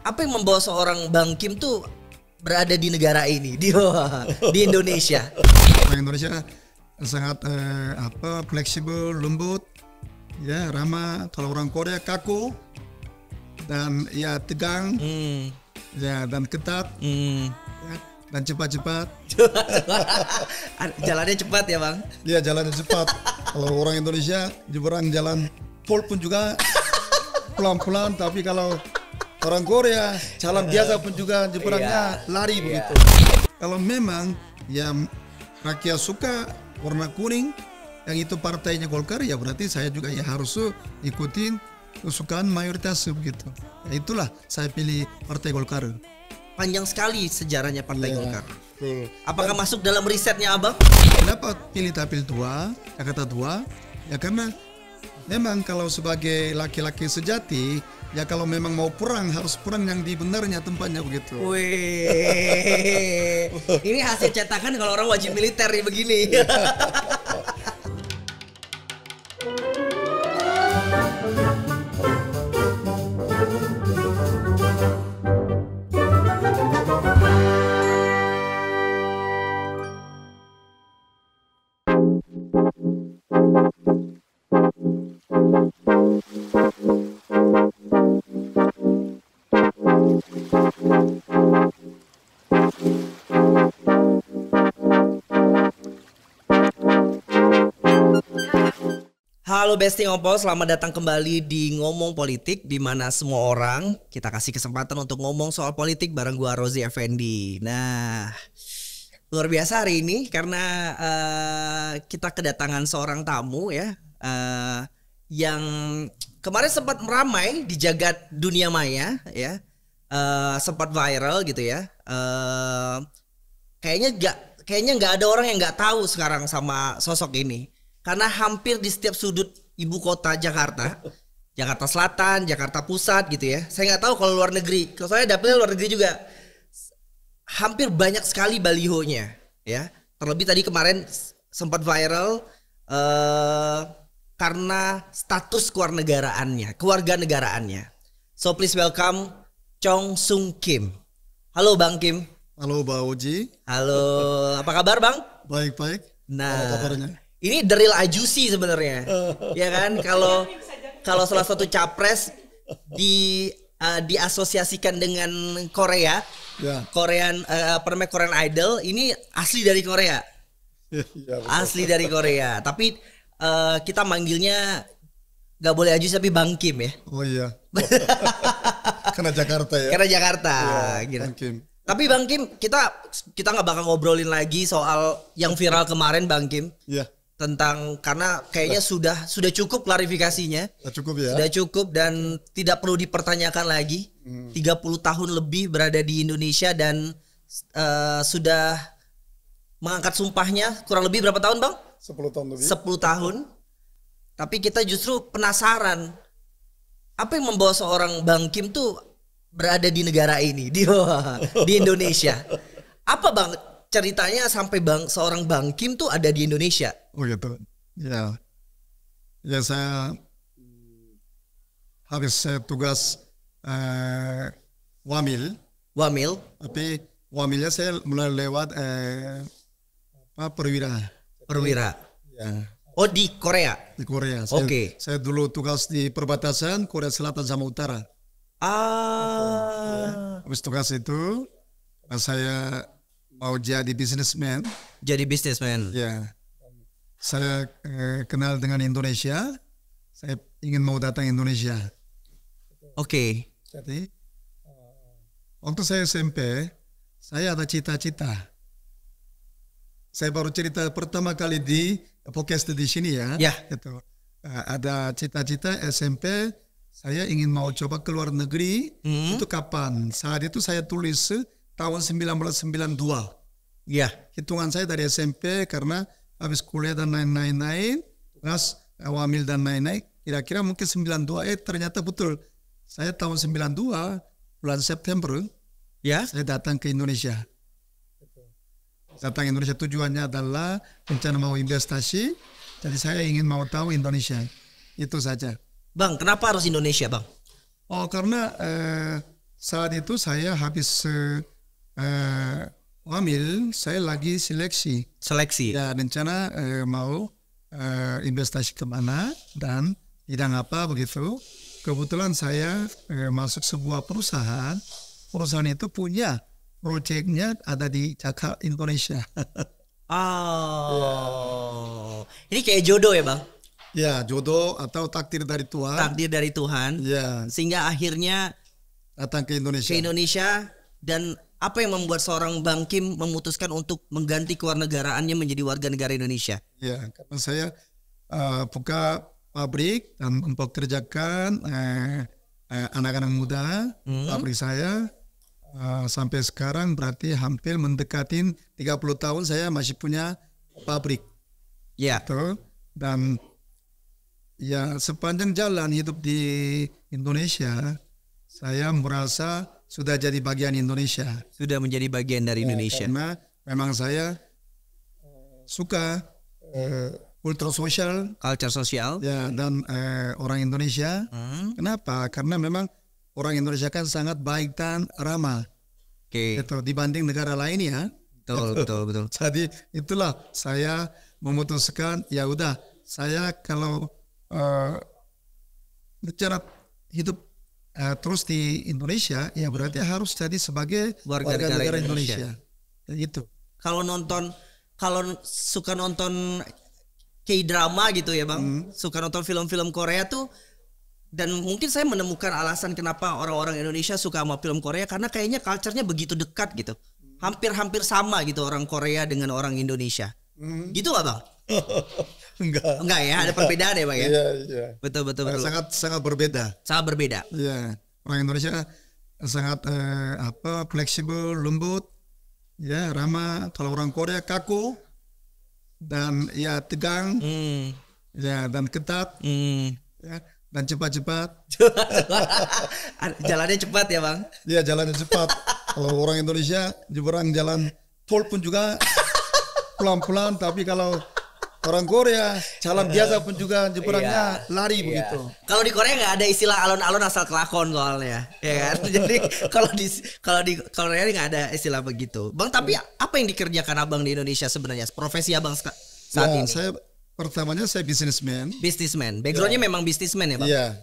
Apa yang membawa seorang Bang Kim tuh berada di negara ini, di Indonesia? Orang Indonesia sangat fleksibel, lembut, ya ramah. Kalau orang Korea kaku dan ya tegang, ya dan ketat, ya, dan cepat-cepat. Jalannya cepat ya Bang? Dia jalannya cepat. Kalau orang Indonesia nyebrang jalan tol pun juga pelan-pelan, tapi kalau orang Korea jalan biasa pun juga nyebrangnya lari begitu. Kalau memang yang rakyat suka warna kuning, yang itu partainya Golkar, ya berarti saya juga ya harus ikutin kesukaan mayoritas begitu. Ya itulah saya pilih Partai Golkar. Panjang sekali sejarahnya Partai Golkar. Betul. Apakah masuk dalam risetnya Abang? Kenapa pilih Tapil 2, Jakarta 2? Ya karena memang kalau sebagai laki-laki sejati, ya kalau memang mau perang harus perang yang di benarnya tempatnya begitu. Wih, ini hasil cetakan kalau orang wajib militer nih begini. Halo Besti Ngompol, selamat datang kembali di Ngomong Politik, di mana semua orang kita kasih kesempatan untuk ngomong soal politik bareng gua Rozi Effendi. Nah, luar biasa hari ini karena kita kedatangan seorang tamu ya, yang kemarin sempat meramai di jagat dunia maya ya, sempat viral gitu ya. Kayaknya nggak ada orang yang nggak tahu sekarang sama sosok ini. Karena hampir di setiap sudut ibu kota Jakarta, Jakarta Selatan, Jakarta Pusat gitu ya. Saya nggak tahu kalau luar negeri. Kalau saya dapetnya luar negeri juga. Hampir banyak sekali balihonya ya. Terlebih tadi kemarin sempat viral karena status kewarganegaraannya. So please welcome Chong Sung Kim. Halo Bang Kim. Halo Mbak Oji. Halo, apa kabar Bang? Baik-baik. Nah, apa kabarnya? Ini the real ajusi sebenarnya, ya kan? Kalau salah satu capres diasosiasikan dengan Korea, Ya. Korean Idol, ini asli dari Korea, Ya, asli dari Korea. Tapi kita manggilnya nggak boleh ajusi tapi Bang Kim ya. Oh iya. Karena Jakarta ya. Karena Jakarta, Ya, gitu. Bang Kim. Tapi Bang Kim, kita nggak bakal ngobrolin lagi soal yang viral kemarin, Bang Kim. Ya. Tentang karena kayaknya sudah cukup klarifikasinya. Cukup ya. Sudah cukup dan tidak perlu dipertanyakan lagi. 30 tahun lebih berada di Indonesia dan sudah mengangkat sumpahnya kurang lebih berapa tahun, Bang? 10 tahun lebih. 10 tahun. Tapi kita justru penasaran apa yang membawa seorang Bang Kim tuh berada di negara ini, di Indonesia. Apa Bang ceritanya sampai seorang Bang Kim tuh ada di Indonesia? Oh gitu. Ya. Ya saya habis tugas Wamil. Tapi Wamilnya saya mulai lewat Perwira. Ya. Oh di Korea. Di Korea. Oke. Saya dulu tugas di perbatasan Korea Selatan sama Utara. Habis tugas itu saya mau jadi businessman. Jadi businessman. Ya. Saya kenal dengan Indonesia. Saya ingin mau datang Indonesia. Oke. Jadi waktu saya SMP, saya ada cita-cita. Saya baru cerita pertama kali di podcast di sini ya. Ya. Gitu. Ada cita-cita SMP. Saya ingin mau coba ke luar negeri. Itu kapan? Saat itu saya tulis tahun 1992. Ya. Hitungan saya dari SMP karena habis kuliah dan lain-lain, terus Wamil dan lain-lain, kira-kira mungkin 92. Ternyata betul. Saya tahun 92 bulan September, Ya. saya datang ke Indonesia. Datang Indonesia tujuannya adalah rencana mau investasi. Jadi saya ingin mau tahu Indonesia. Itu saja. Bang, kenapa harus Indonesia, Bang? Oh, karena saat itu saya habis hamil, saya lagi seleksi. Seleksi. Ya, rencana mau investasi kemana dan bidang apa begitu. Kebetulan saya masuk sebuah perusahaan. Perusahaan itu punya proyeknya ada di Jakarta, Indonesia. Oh, ini kayak jodoh ya bang? Ya, jodoh atau takdir dari Tuhan. Takdir dari Tuhan. Ya, Sehingga akhirnya datang ke Indonesia. ke Indonesia. Dan apa yang membuat seorang Bang Kim memutuskan untuk mengganti kewarganegaraannya menjadi warga negara Indonesia? Ya, karena saya buka pabrik dan mempekerjakan anak-anak muda. Pabrik saya sampai sekarang berarti hampir mendekatin 30 tahun saya masih punya pabrik. Ya. Gitu. Dan ya sepanjang jalan hidup di Indonesia, saya merasa sudah jadi bagian Indonesia. Sudah menjadi bagian dari Indonesia. Karena memang saya suka kultur sosial, Culture sosial. ya, dan orang Indonesia. Kenapa? Karena memang orang Indonesia kan sangat baik dan ramah. Oke. Gitu, dibanding negara lain ya. Betul. Jadi itulah saya memutuskan, ya udah, saya kalau bicara hidup terus di Indonesia, ya berarti harus jadi sebagai warga negara Indonesia. Gitu. Kalau suka nonton K-drama gitu ya bang, suka nonton film-film Korea tuh, dan mungkin saya menemukan alasan kenapa orang-orang Indonesia suka sama film Korea karena kayaknya culture-nya begitu dekat gitu, hampir sama gitu orang Korea dengan orang Indonesia, gitu nggak bang? Enggak ya, ada perbedaan ya bang ya? Iya. Betul. Sangat berbeda. Sangat berbeda. Ya, orang Indonesia sangat fleksibel, lembut, ya, ramah. Kalau orang Korea kaku dan ya tegang, ya, dan ketat, ya, dan cepat-cepat. Jalannya cepat ya bang? Ya, jalannya cepat. Kalau orang Indonesia nyebrang jalan tol pun juga pelan-pelan, tapi kalau orang Korea jalan biasa pun juga nyebrangnya lari begitu. Kalau di Korea nggak ada istilah alon-alon asal kelakon soalnya, ya kan? Jadi kalau di Korea nggak ada istilah begitu, bang. Tapi apa yang dikerjakan abang di Indonesia sebenarnya? Profesi abang saat ini? Pertamanya saya businessman. Backgroundnya memang businessman ya bang? Iya.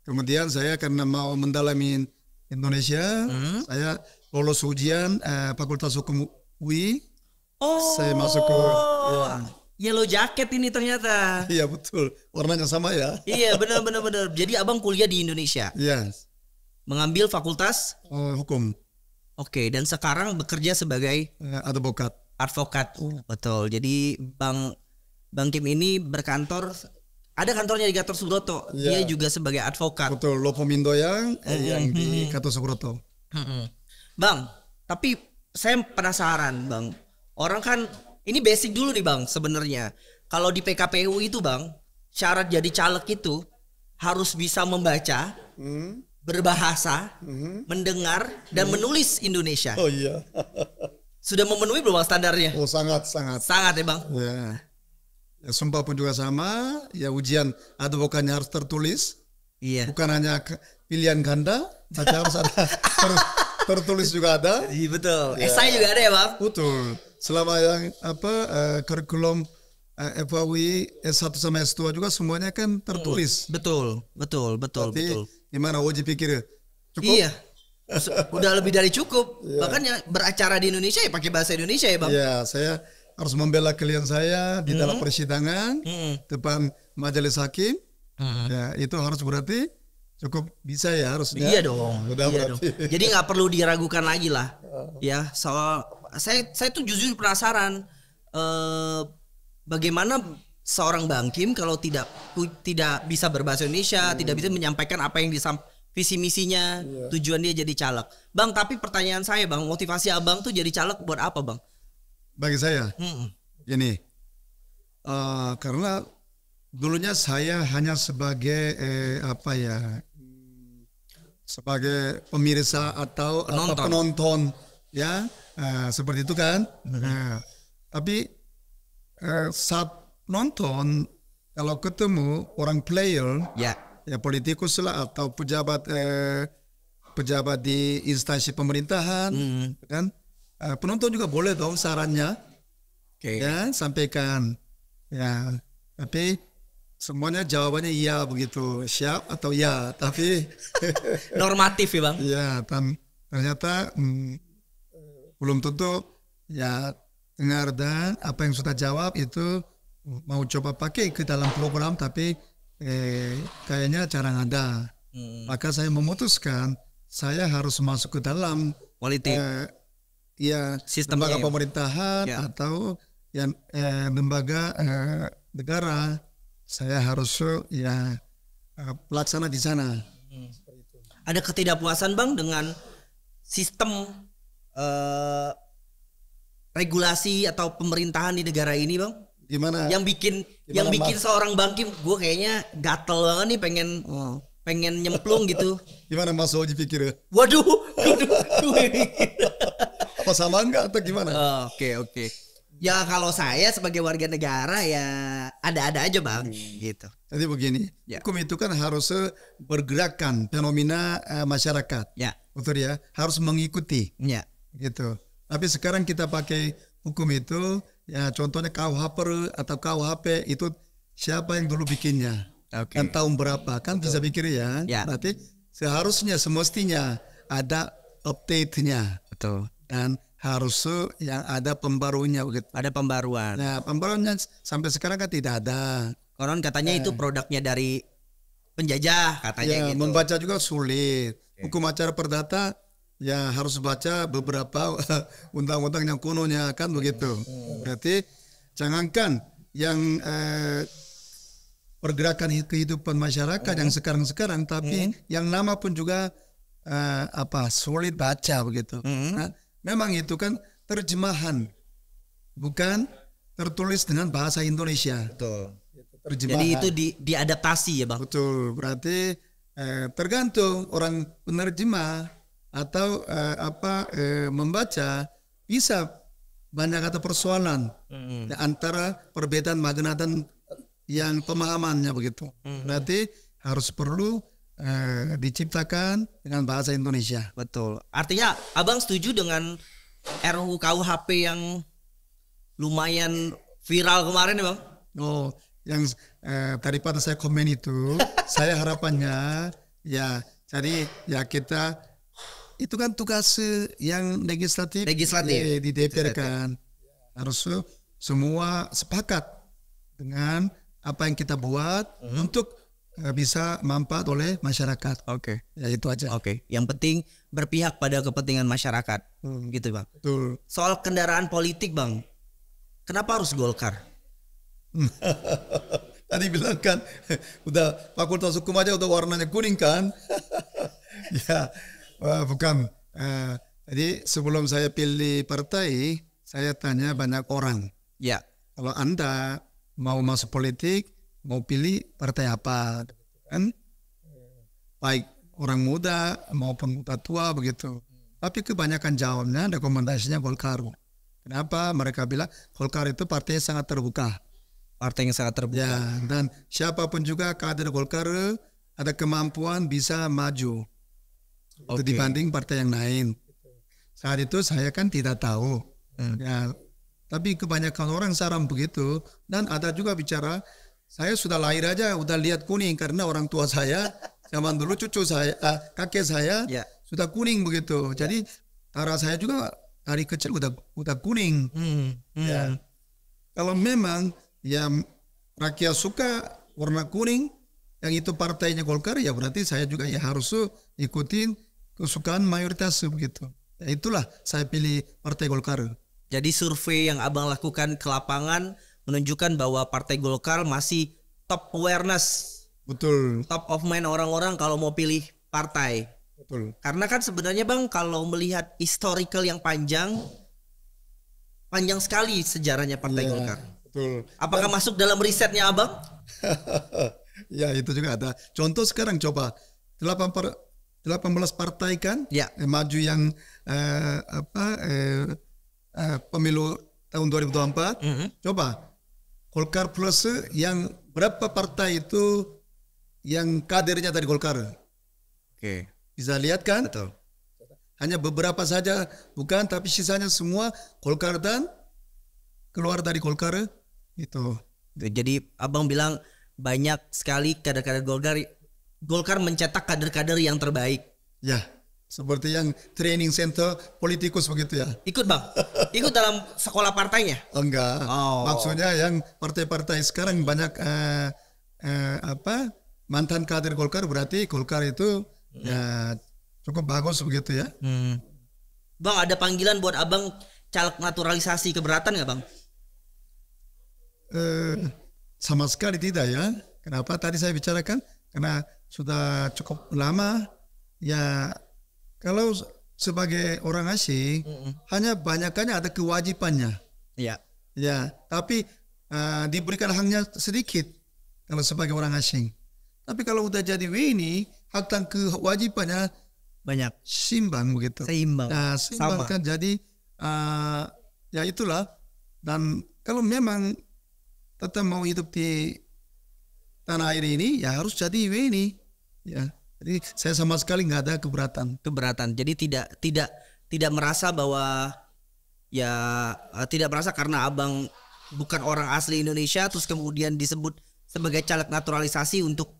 Kemudian saya karena mau mendalami Indonesia, saya lolos ujian Fakultas Hukum UI. Saya masuk ke Yellow jacket ini ternyata. Iya betul, warnanya sama ya. Iya benar. Jadi abang kuliah di Indonesia. Iya. Mengambil fakultas hukum. Oke, dan sekarang bekerja sebagai advokat. Betul. Jadi Bang Kim ini berkantor, ada kantornya di Gatot Subroto. Dia juga sebagai advokat. Betul, Lopomindo yang di Gatot Subroto. Bang, tapi saya penasaran bang. Orang kan ini basic dulu nih bang sebenarnya. Kalau di PKPU itu bang, syarat jadi caleg itu harus bisa membaca, berbahasa, mendengar dan menulis Indonesia. Oh iya. Sudah memenuhi belum bang standarnya? Oh sangat. Sangat ya bang. Ya, sumpah pun juga sama. Ya ujian advokatnya harus tertulis. Iya. Bukan hanya pilihan ganda, tapi harus ada tertulis juga ada. Iya betul. Esai juga ada ya bang. Betul. Selama yang kurikulum FAUI S1 sama S2 juga semuanya kan tertulis. Betul. Tapi gimana Oji pikir cukup? Iya. Udah lebih dari cukup. Bahkan ya beracara di Indonesia ya pakai bahasa Indonesia ya bang. Iya, saya harus membela klien saya di dalam persidangan depan majelis hakim. Ya itu harus berarti cukup bisa ya harusnya. Iya dong. Udah berarti. Jadi nggak perlu diragukan lagi lah. Ya soal saya tuh jujur penasaran bagaimana seorang Bang Kim kalau tidak bisa berbahasa Indonesia, tidak bisa menyampaikan apa yang visi misinya, tujuan dia jadi caleg. Bang, tapi pertanyaan saya bang, motivasi abang tuh jadi caleg buat apa bang? Bagi saya, gini, karena dulunya saya hanya sebagai sebagai pemirsa atau penonton, ya, seperti itu kan. Tapi saat nonton, kalau ketemu orang player, ya politikus lah atau pejabat pejabat di instansi pemerintahan, kan? Penonton juga boleh dong sarannya, ya sampaikan, ya. Tapi semuanya jawabannya iya begitu, siap atau ya, tapi Normatif ya bang. ya ternyata belum tentu ya dengar dan apa yang sudah jawab itu mau coba pakai ke dalam program, tapi kayaknya jarang ada. Maka saya memutuskan saya harus masuk ke dalam Politik. Ya Sistemnya lembaga ya. pemerintahan atau yang lembaga negara. Saya harus ya pelaksana di sana. Ada ketidakpuasan bang dengan sistem regulasi atau pemerintahan di negara ini bang? Gimana? Yang bikin seorang Bang Kim, gue kayaknya gatel banget nih pengen nyemplung gitu. Gimana Mas Oji pikir? Waduh. Apa sama enggak atau gimana? Oke. Ya kalau saya sebagai warga negara ya ada-ada aja bang, gitu. Jadi begini, hukum itu kan harus bergerakkan fenomena masyarakat, betul ya, harus mengikuti, gitu. Tapi sekarang kita pakai hukum itu, ya contohnya KUHP atau KUHP itu siapa yang dulu bikinnya, dan tahun berapa, kan bisa pikir ya. Berarti seharusnya semestinya ada update-nya, dan harus yang ada pembaruannya begitu. Ada pembaruan. Nah, pembaruannya sampai sekarang kan tidak ada. Konon katanya itu produknya dari penjajah katanya gitu. Membaca juga sulit. Hukum acara perdata ya harus baca beberapa undang-undang yang kunonya kan begitu. Berarti jangankan yang pergerakan kehidupan masyarakat yang sekarang-sekarang, tapi yang nama pun juga sulit baca begitu. Nah, memang itu kan terjemahan, bukan tertulis dengan bahasa Indonesia. Betul. Terjemahan. Jadi itu diadaptasi ya bang. Betul. Berarti tergantung orang penerjemah atau membaca bisa banyak ada persoalan antara perbedaan makna dan yang pemahamannya begitu. Berarti harus perlu diciptakan dengan bahasa Indonesia. Betul. Artinya abang setuju dengan RUU KUHP yang lumayan viral kemarin ya bang? Yang daripada saya komen itu, saya harapannya ya, jadi ya kita itu kan tugas yang legislatif di DPR kan, harus semua sepakat dengan apa yang kita buat untuk bisa manfaat oleh masyarakat. Ya itu aja. Yang penting berpihak pada kepentingan masyarakat, gitu bang. Betul. Soal kendaraan politik bang, kenapa harus Golkar? Tadi bilang kan udah fakultas hukum aja udah warnanya kuning kan. Ya bukan. Jadi sebelum saya pilih partai, saya tanya banyak orang. Kalau Anda mau masuk politik, mau pilih partai apa, kan? Baik orang muda maupun muda tua begitu. Tapi kebanyakan jawabnya rekomendasinya Golkar. Kenapa? Mereka bilang Golkar itu partai yang sangat terbuka. Partai yang sangat terbuka. Ya, dan siapapun juga kader Golkar ada kemampuan bisa maju. Itu dibanding partai yang lain. Saat itu saya kan tidak tahu. Ya, tapi kebanyakan orang saran begitu. Dan ada juga bicara, saya sudah lahir aja udah lihat kuning karena orang tua saya zaman dulu cucu saya, kakek saya sudah kuning begitu. Jadi darah saya juga dari kecil udah kuning. Ya. Kalau memang ya rakyat suka warna kuning, yang itu partainya Golkar, ya berarti saya juga ya harus ikutin kesukaan mayoritas begitu. Ya itulah saya pilih partai Golkar. Jadi survei yang abang lakukan ke lapangan menunjukkan bahwa partai Golkar masih top awareness. Betul. Top of mind orang-orang kalau mau pilih partai. Betul. Karena kan sebenarnya bang kalau melihat historical yang panjang sekali sejarahnya partai Golkar. Betul. Apakah masuk dalam risetnya abang? Ya itu juga ada. Contoh sekarang coba 18 partai kan maju yang pemilu tahun 2024. Coba Golkar plus yang berapa partai itu yang kadernya dari Golkar? Bisa lihat kan? Betul. Hanya beberapa saja bukan, tapi sisanya semua Golkar dan keluar dari Golkar itu. Jadi abang bilang banyak sekali kader-kader Golkar mencetak kader-kader yang terbaik. Ya, seperti yang training center politikus begitu ya. Ikut bang, ikut dalam sekolah partainya. Enggak, Oh. maksudnya yang partai-partai sekarang banyak mantan kader Golkar, berarti Golkar itu ya cukup bagus begitu ya. Bang, ada panggilan buat abang caleg naturalisasi, keberatan nggak bang? Sama sekali tidak ya. Kenapa tadi saya bicarakan? Karena sudah cukup lama ya. Kalau sebagai orang asing hanya banyakannya ada kewajibannya. Iya. Ya, tapi diberikan haknya sedikit kalau sebagai orang asing. Tapi kalau udah jadi WNI, hak dan kewajibannya Banyak. seimbang begitu. Seimbang. Nah, Sama. seimbang kan jadi ya itulah. Dan kalau memang tetap mau hidup di tanah air ini, ya harus jadi WNI. Ya, jadi saya sama sekali nggak ada keberatan. Keberatan. Jadi tidak merasa bahwa tidak merasa karena abang bukan orang asli Indonesia terus kemudian disebut sebagai caleg naturalisasi untuk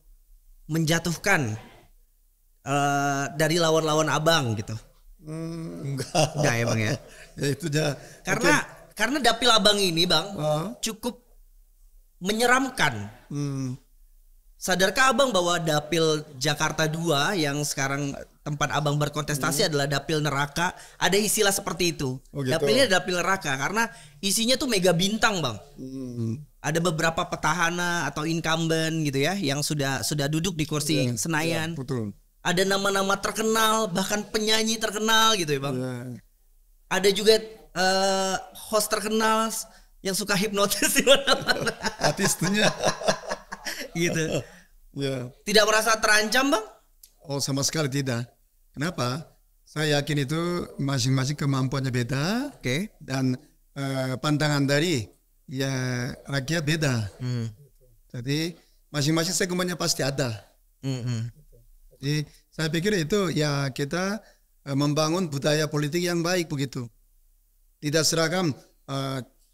menjatuhkan dari lawan-lawan abang gitu. Enggak. Enggak ya bang ya. Ya itu aja. Karena dapil abang ini bang cukup menyeramkan. Sadarkah abang bahwa dapil Jakarta 2 yang sekarang tempat abang berkontestasi adalah dapil neraka? Ada istilah seperti itu. Oh, gitu. Dapilnya dapil neraka karena isinya tuh mega bintang bang. Ada beberapa petahana atau incumbent gitu ya yang sudah duduk di kursi Senayan. Ya, betul. Ada nama-nama terkenal, bahkan penyanyi terkenal gitu ya bang. Ya. Ada juga host terkenal yang suka hipnotis di mana-mana. Artisnya. Gitu. Ya. Tidak merasa terancam bang? Oh, sama sekali tidak. Kenapa? Saya yakin itu masing-masing kemampuannya beda. Oke. Dan pandangan dari ya rakyat beda. Jadi masing-masing segmennya pasti ada. Jadi saya pikir itu ya kita membangun budaya politik yang baik begitu. Tidak seragam.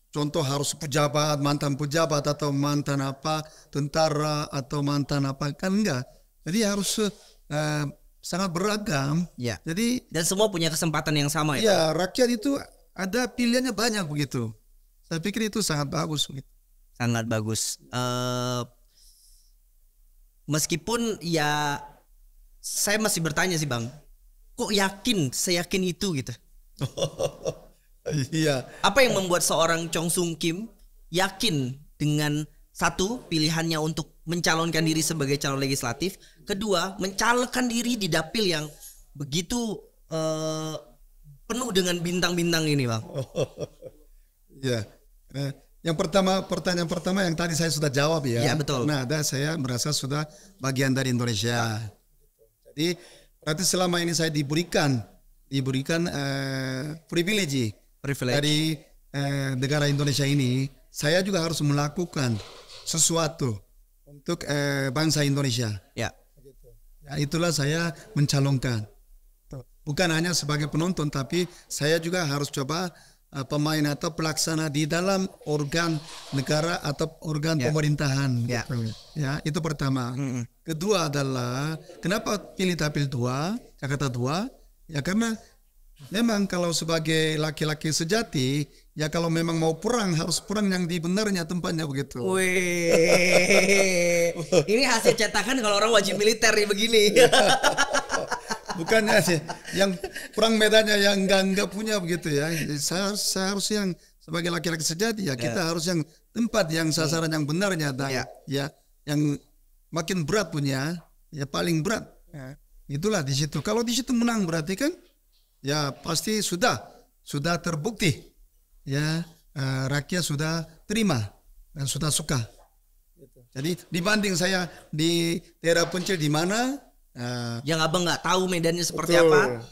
Contoh harus pejabat, mantan pejabat atau mantan apa, tentara atau mantan apa, kan enggak. Jadi harus sangat beragam. Ya. Jadi Dan semua punya kesempatan yang sama ya. ya rakyat itu ada pilihannya banyak begitu. Saya pikir itu sangat bagus begitu. Sangat bagus. Meskipun ya saya masih bertanya sih bang, kok seyakin itu gitu? Iya. Apa yang membuat seorang Chong Sung Kim yakin dengan satu, pilihannya untuk mencalonkan diri sebagai calon legislatif, kedua, mencalonkan diri di dapil yang begitu penuh dengan bintang-bintang ini bang? Ya. Yang pertanyaan pertama yang tadi saya sudah jawab ya. Ya betul. Nah, saya merasa sudah bagian dari Indonesia. Jadi berarti selama ini saya diberikan privilege dari negara Indonesia ini, saya juga harus melakukan sesuatu untuk bangsa Indonesia. Ya. Ya, itulah saya mencalonkan. Bukan hanya sebagai penonton, tapi saya juga harus coba pemain atau pelaksana di dalam organ negara atau organ pemerintahan. Ya. Gitu. Ya, itu pertama. Kedua adalah kenapa pilih dapil 2, Jakarta 2? Ya karena memang kalau sebagai laki-laki sejati, ya kalau memang mau perang harus perang yang di benarnya tempatnya begitu. Wih, ini hasil cetakan kalau orang wajib militer nih begini. Bukannya sih yang perang medannya yang enggak punya begitu ya. Saya harus yang sebagai laki-laki sejati ya kita harus yang tempat yang sasaran yang benarnya dan ya yang makin berat punya ya paling berat. Itulah di situ. Kalau di situ menang berarti kan ya pasti sudah terbukti ya rakyat sudah terima dan sudah suka. Jadi dibanding saya di daerah pencil di mana yang abang nggak tahu medannya seperti apa.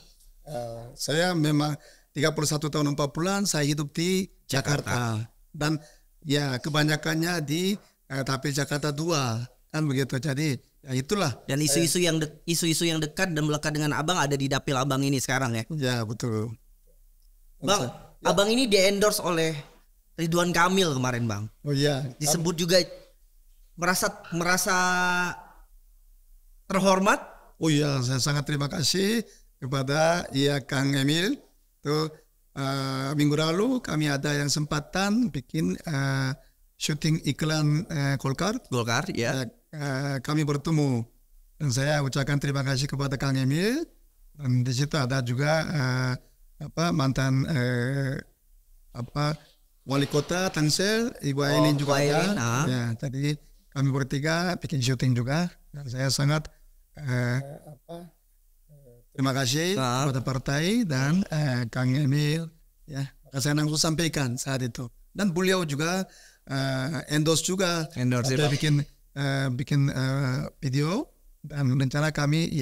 Saya memang 31 tahun 4 bulan saya hidup di Jakarta dan ya kebanyakannya di dapil Jakarta 2 kan begitu. Jadi Ya itulah. Dan isu-isu yang dekat dan melekat dengan abang ada di dapil abang ini sekarang ya. Ya betul. Bang, abang ini di-endorse oleh Ridwan Kamil kemarin bang. Oh iya. Disebut juga merasa terhormat. Oh iya, saya sangat terima kasih kepada Kang Emil. Tuh minggu lalu kami ada yang sempatan bikin syuting iklan Golkar. Ya. Kami bertemu dan saya ucapkan terima kasih kepada Kang Emil. Dan di situ ada juga mantan wali kota Tangsel, Ibu Ailin juga ada. Ya, tadi kami bertiga bikin syuting juga. Dan saya sangat terima kasih kepada partai dan Kang Emil. Ya, saya langsung sampaikan saat itu. Dan beliau juga endorse juga. Bikin video dan rencana kami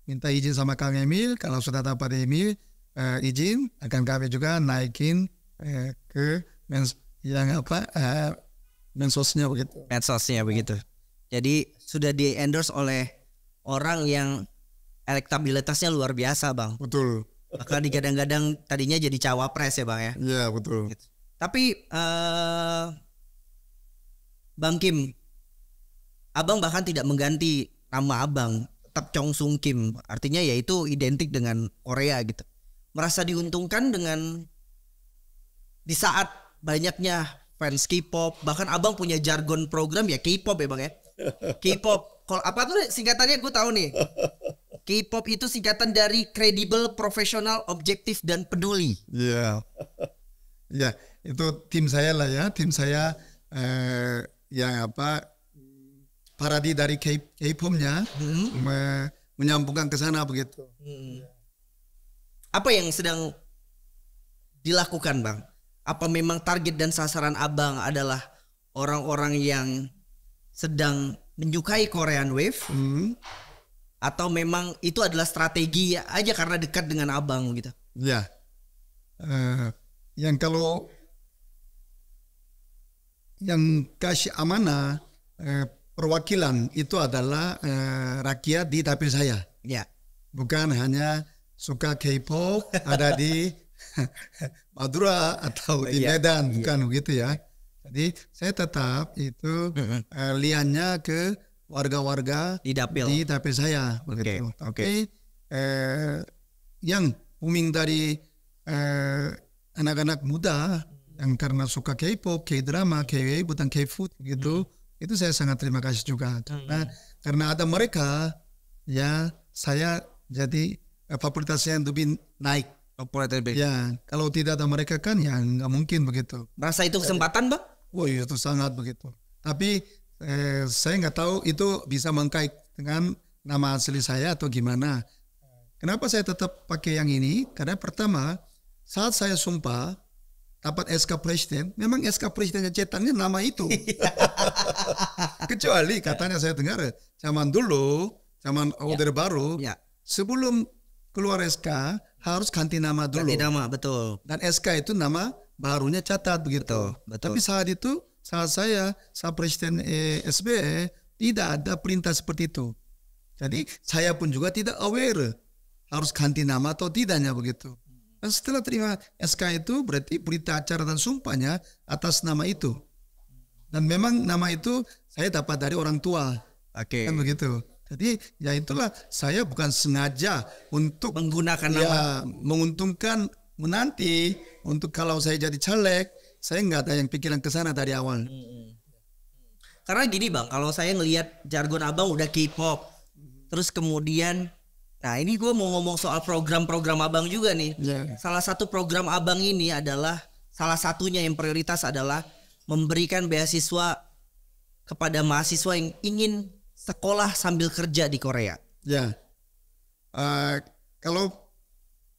minta izin sama Kang Emil. Kalau sudah dapat Emil izin, akan kami juga naikin ke medsosnya begitu. Medsosnya begitu. Jadi sudah di endorse oleh orang yang elektabilitasnya luar biasa bang. Betul. Bahkan digadang-gadang tadinya jadi cawapres ya bang ya. Iya betul. Gitu. Tapi Bang Kim, abang bahkan tidak mengganti nama abang, tetap Chong Sung Kim. Artinya yaitu identik dengan Korea gitu. Merasa diuntungkan dengan di saat banyaknya fans K-pop, bahkan abang punya jargon program ya K-pop ya bang ya. K-pop, kalau apa tuh singkatannya gue tahu nih. K-pop itu singkatan dari kredibel, profesional, objektif dan peduli. Iya. Ya, itu tim saya lah ya. Tim saya parodi dari K-popnya menyambungkan ke sana begitu. Apa yang sedang dilakukan bang? Apa memang target dan sasaran abang adalah orang-orang yang sedang menyukai Korean Wave? Atau memang itu adalah strategi aja karena dekat dengan abang gitu? Ya, yang kalau yang kasih amanah perwakilan itu adalah rakyat di dapil saya. Ya. Bukan hanya suka K-pop ada di Madura atau di Medan, bukan begitu ya. Jadi saya tetap itu liannya ke warga-warga di dapil saya begitu. Tapi yang booming dari anak-anak muda yang karena suka K-pop, K-drama, K-wave, bukan K-food gitu, itu saya sangat terima kasih juga. Karena ada mereka, ya saya jadi popularitasnya lebih naik. Ya, kalau tidak ada mereka kan ya nggak mungkin begitu. Merasa itu kesempatan bang? Wah itu sangat begitu. Tapi saya nggak tahu itu bisa mengkait dengan nama asli saya atau gimana. Kenapa saya tetap pakai yang ini? Karena pertama saat saya sumpah dapat SK Presiden, memang SK Presidennya cetaknya nama itu. Kecuali katanya saya dengar zaman Order Baru, sebelum keluar SK harus ganti nama dulu. Ganti nama, betul. Dan SK itu nama barunya catat begitu. Betul. Tapi saat saya Presiden SBY tidak ada perintah seperti itu. Jadi saya pun juga tidak aware harus ganti nama atau tidaknya begitu. Dan setelah terima SK itu berarti berita acara dan sumpahnya atas nama itu. Dan memang nama itu saya dapat dari orang tua. Kan begitu. Jadi ya itulah saya bukan sengaja untuk menggunakan nama. Menguntungkan menanti untuk kalau saya jadi caleg, saya nggak ada yang pikiran ke sana dari awal. Karena gini bang, kalau saya ngelihat jargon abang udah K-pop, terus kemudian, nah ini gue mau ngomong soal program-program abang juga nih. Salah satu program abang ini adalah, salah satunya yang prioritas adalah memberikan beasiswa kepada mahasiswa yang ingin sekolah sambil kerja di Korea. Ya, kalau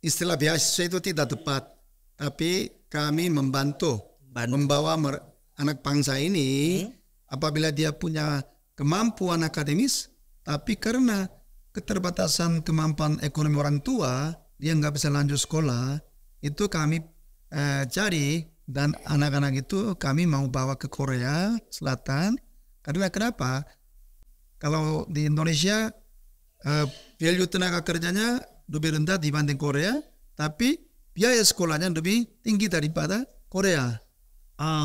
istilah beasiswa itu tidak tepat, tapi kami membantu membawa anak bangsa ini apabila dia punya kemampuan akademis, tapi karena keterbatasan kemampuan ekonomi orang tua, dia nggak bisa lanjut sekolah, itu kami cari dan anak-anak itu kami mau bawa ke Korea Selatan. Karena kenapa? Kalau di Indonesia value tenaga kerjanya lebih rendah dibanding Korea, tapi biaya sekolahnya lebih tinggi daripada Korea.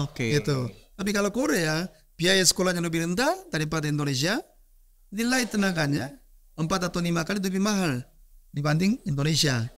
Oke. Gitu. Tapi kalau Korea biaya sekolahnya lebih rendah daripada Indonesia, nilai tenaganya 4 atau 5 kali lebih mahal dibanding Indonesia.